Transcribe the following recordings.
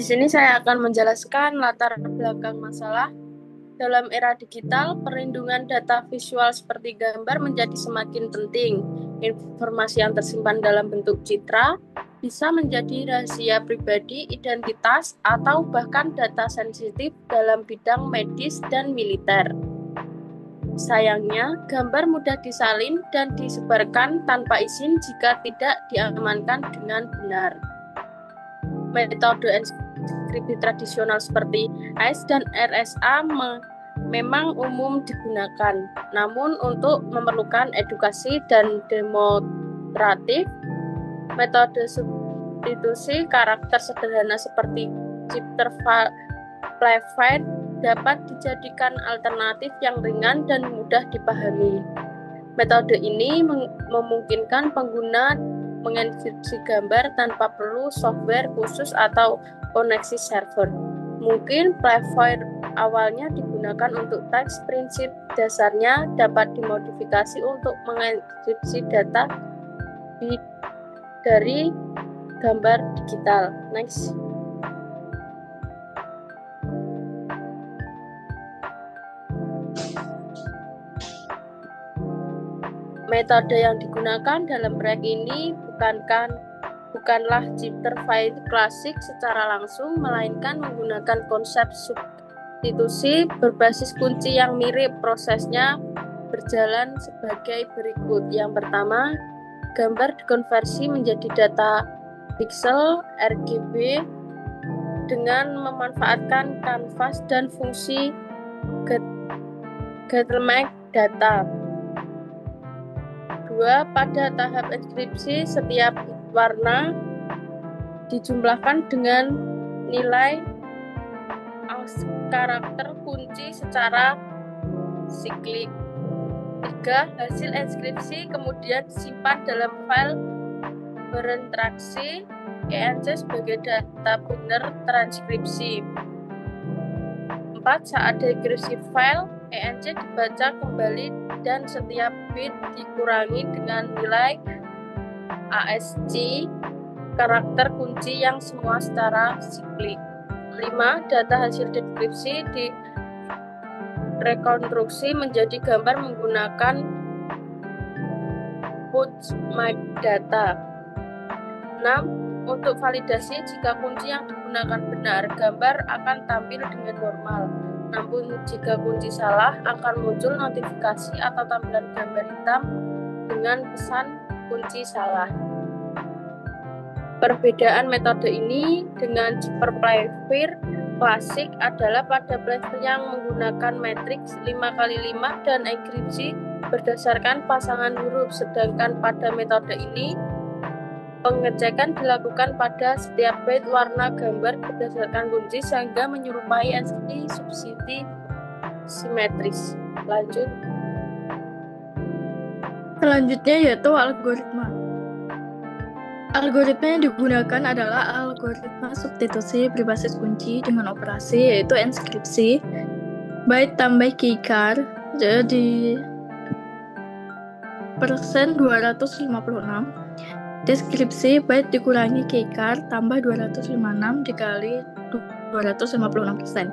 sini saya akan menjelaskan latar belakang masalah. Dalam era digital, perlindungan data visual seperti gambar menjadi semakin penting. Informasi yang tersimpan dalam bentuk citra bisa menjadi rahasia pribadi, identitas, atau bahkan data sensitif dalam bidang medis dan militer. Sayangnya, gambar mudah disalin dan disebarkan tanpa izin jika tidak diamankan dengan benar. Metode enkripsi tradisional seperti AES dan RSA memang umum digunakan, namun untuk memerlukan edukasi dan demonstratif, metode substitusi karakter sederhana seperti chipterfile dapat dijadikan alternatif yang ringan dan mudah dipahami. Metode ini memungkinkan pengguna mengenkripsi gambar tanpa perlu software khusus atau koneksi server. Mungkin platform awalnya digunakan untuk teks, prinsip dasarnya dapat dimodifikasi untuk mengenkripsi data dari gambar digital. Next. Metode yang digunakan dalam proyek ini bukanlah chipterfile klasik secara langsung, melainkan menggunakan konsep substitusi berbasis kunci yang mirip. Prosesnya berjalan sebagai berikut. Yang pertama, gambar dikonversi menjadi data pixel RGB dengan memanfaatkan kanvas dan fungsi Gettermake data. Pada tahap enkripsi, setiap warna dijumlahkan dengan nilai karakter kunci secara siklik. 3. Hasil enkripsi kemudian disimpan dalam file berinteraksi ENC sebagai data benar transkripsi. 4. Saat dekripsi file, ENC dibaca kembali dan setiap bit dikurangi dengan nilai ASCII karakter kunci yang semua secara siklik. 5. Data hasil dekripsi direkonstruksi menjadi gambar menggunakan Putschmake data. 6. Untuk validasi, jika kunci yang digunakan benar, gambar akan tampil dengan normal. Namun jika kunci salah, akan muncul notifikasi atau tampilan gambar hitam dengan pesan kunci salah. Perbedaan metode ini dengan chipterfile klasik adalah pada file yang menggunakan matriks 5x5 dan enkripsi berdasarkan pasangan huruf, sedangkan pada metode ini pengecekan dilakukan pada setiap bit warna gambar berdasarkan kunci sehingga menyerupai enkripsi substitusi simetris. Lanjut. Selanjutnya yaitu algoritma. Algoritma yang digunakan adalah algoritma substitusi berbasis kunci dengan operasi yaitu enkripsi byte tambah keycard jadi persen 256, deskripsi byte dikurangi keycard tambah 256 dikali 256%.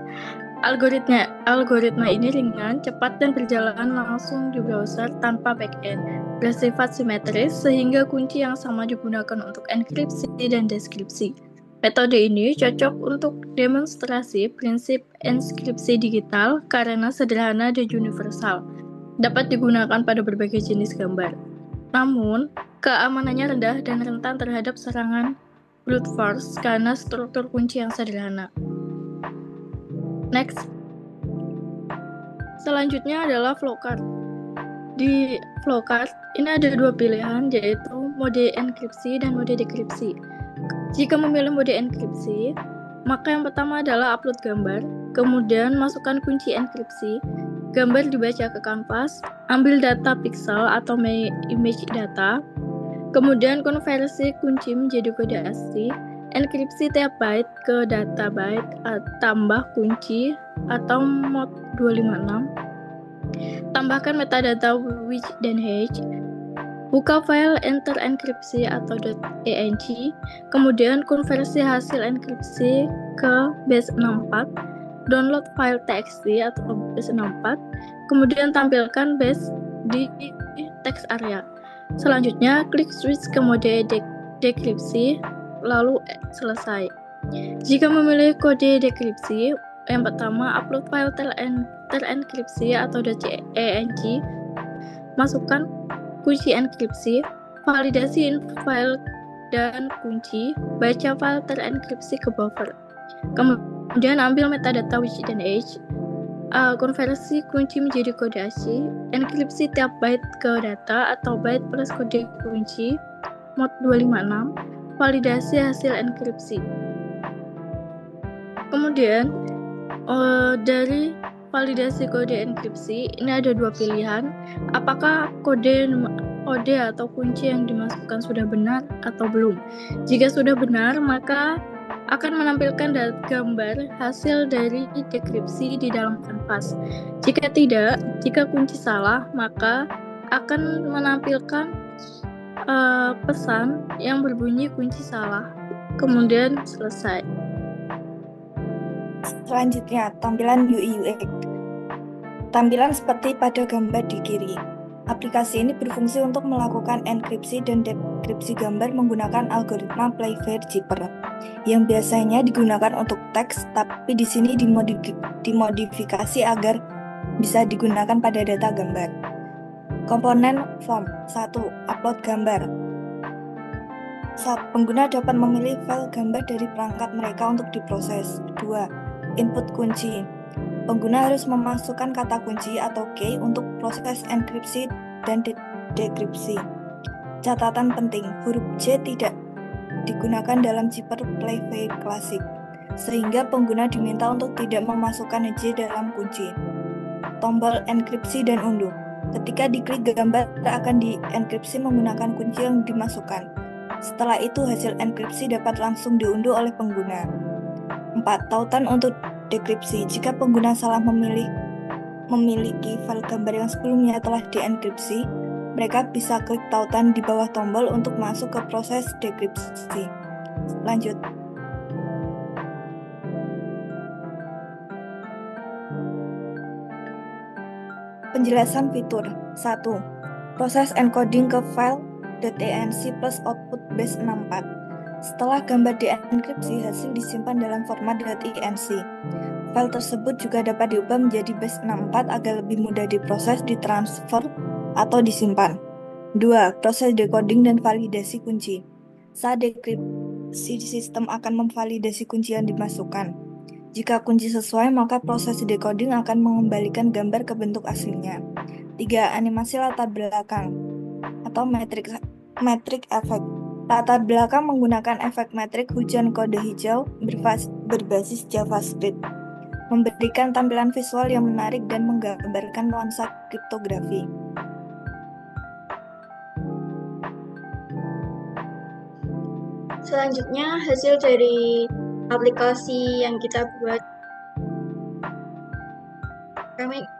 Algoritma ini ringan, cepat, dan berjalan langsung di browser tanpa backend, bersifat simetris sehingga kunci yang sama digunakan untuk enkripsi dan deskripsi. Metode ini cocok untuk demonstrasi prinsip enkripsi digital karena sederhana dan universal, dapat digunakan pada berbagai jenis gambar. Namun, keamanannya rendah dan rentan terhadap serangan brute force karena struktur kunci yang sederhana. Next. Selanjutnya adalah flowchart. Di flowchart, ini ada dua pilihan, yaitu mode enkripsi dan mode dekripsi. Jika memilih mode enkripsi, maka yang pertama adalah upload gambar, kemudian masukkan kunci enkripsi, gambar dibaca ke kanvas, ambil data pixel atau image data, kemudian konversi kunci menjadi kode ASCII, enkripsi tiap byte ke data byte tambah kunci atau mod 256, tambahkan metadata width dan hash, Buka file enter enkripsi atau .enc, kemudian konversi hasil enkripsi ke base64, download file txt atau base64, kemudian tampilkan base di text area. Selanjutnya, klik switch ke mode dekripsi, lalu selesai. Jika memilih kode dekripsi, yang pertama, upload file terenkripsi atau .enc, masukkan kunci enkripsi, validasi file dan kunci, baca file terenkripsi ke buffer. Kemudian ambil metadata which dan age, konversi kunci menjadi kode ASCII, enkripsi tiap byte ke data atau byte plus kode kunci, mode 256, validasi hasil enkripsi. Kemudian dari validasi kode enkripsi ini ada dua pilihan, apakah kode atau kunci yang dimasukkan sudah benar atau belum. Jika sudah benar, maka akan menampilkan gambar hasil dari dekripsi di dalam kanvas. Jika tidak, jika kunci salah, maka akan menampilkan pesan yang berbunyi kunci salah. Kemudian selesai. Selanjutnya, tampilan UI UX. Tampilan seperti pada gambar di kiri. Aplikasi ini berfungsi untuk melakukan enkripsi dan dekripsi gambar menggunakan algoritma Playfair Zipper yang biasanya digunakan untuk teks, tapi di sini dimodifikasi agar bisa digunakan pada data gambar. Komponen form. 1. Upload gambar. Pengguna dapat memilih file gambar dari perangkat mereka untuk diproses. 2. Input kunci. Pengguna harus memasukkan kata kunci atau key untuk proses enkripsi dan dekripsi. Catatan penting, huruf J tidak digunakan dalam Zipper Playfair Classic, sehingga pengguna diminta untuk tidak memasukkan J dalam kunci. Tombol enkripsi dan unduh. Ketika diklik, gambar akan dienkripsi menggunakan kunci yang dimasukkan. Setelah itu, hasil enkripsi dapat langsung diunduh oleh pengguna. 4. Tautan untuk dekripsi. Jika pengguna salah memiliki file gambar yang sebelumnya telah dienkripsi, mereka bisa klik tautan di bawah tombol untuk masuk ke proses dekripsi. Lanjut. Penjelasan fitur. 1. Proses encoding ke file .enc plus output base64. Setelah gambar dienkripsi, hasil disimpan dalam format .enc. File tersebut juga dapat diubah menjadi base64 agar lebih mudah diproses, ditransfer, atau disimpan. 2. Proses decoding dan validasi kunci. Saat dekripsi, sistem akan memvalidasi kunci yang dimasukkan. Jika kunci sesuai, maka proses decoding akan mengembalikan gambar ke bentuk aslinya. 3. Animasi latar belakang atau metric effect. Latar belakang menggunakan efek metrik hujan kode hijau berbasis JavaScript, memberikan tampilan visual yang menarik dan menggambarkan nuansa kriptografi. Selanjutnya, hasil dari aplikasi yang kita buat.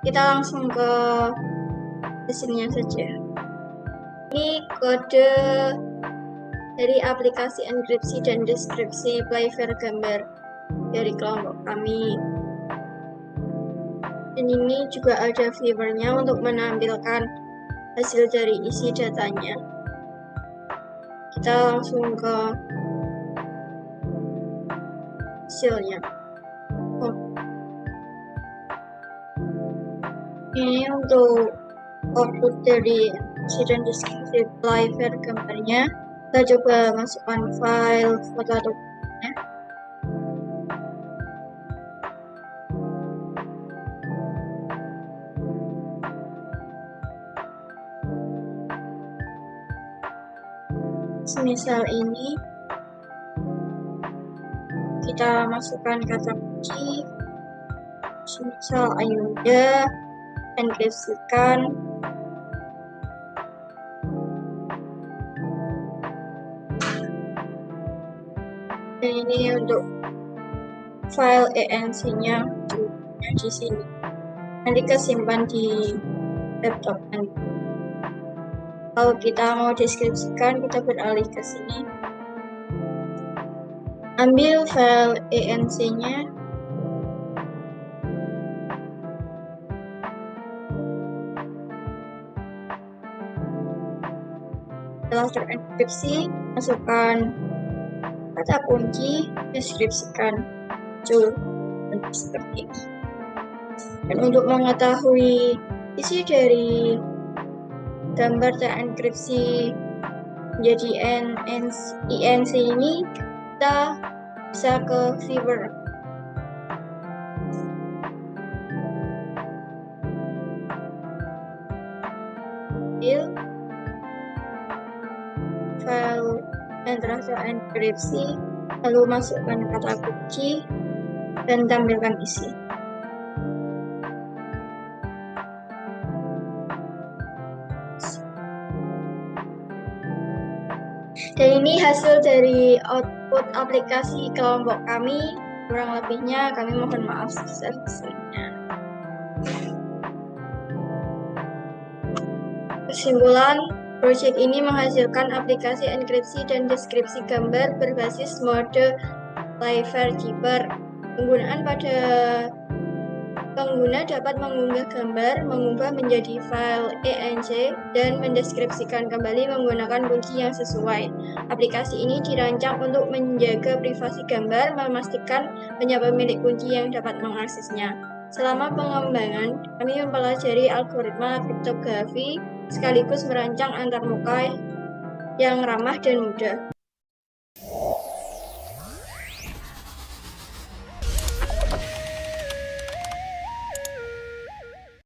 Kita langsung ke hasilnya saja. Ini kode dari aplikasi enkripsi dan deskripsi Playfair gambar dari kelompok kami. Dan ini juga ada viewernya untuk menampilkan hasil dari isi datanya. Kita langsung ke hasilnya. Ini untuk output dari isi dan deskripsi Playfair gambarnya. Kita coba masukkan file foto dokumennya. Semisal ini, kita masukkan kata kunci, semisal Ayunda, enkripsikan. Dan ini untuk file ENC-nya di sini. Nanti kesimpan di laptop nanti. Kalau kita mau deskripsikan, kita beralih ke sini. Ambil file ENC-nya. Setelah terenkripsi, masukkan kata kunci, deskripsikan. Muncul bentuk seperti ini. Dan untuk mengetahui isi dari gambar terenkripsi menjadi ENC ini, kita bisa ke viewer. File yang telah terenkripsi, lalu masukkan kata kunci dan tampilkan isi. Dan ini hasil dari output aplikasi kelompok kami. Kurang lebihnya kami mohon maaf sebesar-besarnya. Kesimpulan, proyek ini menghasilkan aplikasi enkripsi dan deskripsi gambar berbasis mode Playfair Keeper. Pengguna dapat mengunggah gambar, mengubah menjadi file ENC, dan mendeskripsikan kembali menggunakan kunci yang sesuai. Aplikasi ini dirancang untuk menjaga privasi gambar, memastikan hanya pemilik kunci yang dapat mengaksesnya. Selama pengembangan, kami mempelajari algoritma kriptografi sekaligus merancang antarmuka yang ramah dan mudah.